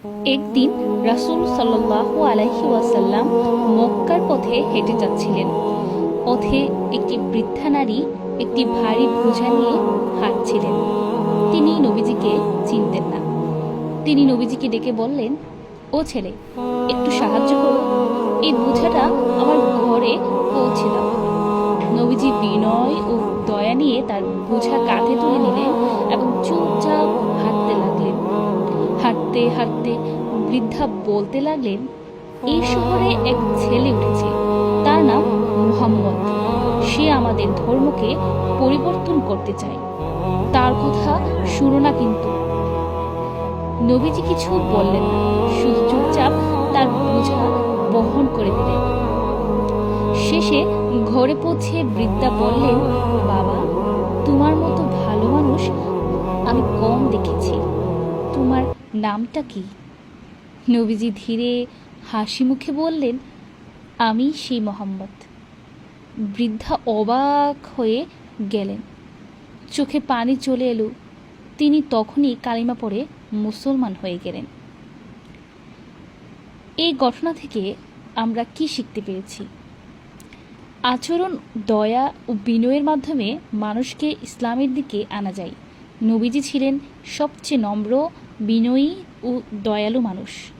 একদিন রাসূল সাল্লাল্লাহু আলাইহি ওয়াসাল্লাম মক্কার পথে হেঁটে যাচ্ছিলেন। পথে একটি বৃদ্ধা নারী একটি ভারী বোঝা নিয়ে হাঁটছিলেন। তিনি নবীজিকে চিনতেন না। তিনি নবীজিকে ডেকে বললেন, ও ছেলে, একটু সাহায্য করো, এই বোঝাটা আমার ঘরে পৌঁছে দাও। নবীজি বিনয় ও দয়া নিয়ে তার বোঝা কাঁধে তুলে নিলেন এবং চুপচাপ হাঁটতে লাগলেন। হাঁটতে হাঁটতে বৃদ্ধা বলতে লাগলেন, এই শহরে এক ছেলে উঠেছে, তার নাম মুহাম্মদ। সে আমাদের ধর্মকে পরিবর্তন করতে চায়, তার কথা শুনো না। কিন্তু নবীজি কিছু বললেন না, শুধু চুপচাপ তার বোঝা বহন করে দিলেন। শেষে ঘরে পৌঁছে বৃদ্ধা বললেন, বাবা, তোমার মতো ভালো মানুষ আমি কম দেখেছি। তোমার নামটা কি? নবীজি ধীরে হাসি মুখে বললেন, আমি সেই মোহাম্মদ। বৃদ্ধা অবাক হয়ে গেলেন, চোখে পানি চলে এলো। তিনি তখনই কালিমা পড়ে মুসলমান হয়ে গেলেন। এই ঘটনা থেকে আমরা কি শিখতে পেরেছি? আচরণ, দয়া ও বিনয়ের মাধ্যমে মানুষকে ইসলামের দিকে আনা যায়। নবীজি ছিলেন সবচেয়ে নম্র, বিনয়ী ও দয়ালু মানুষ।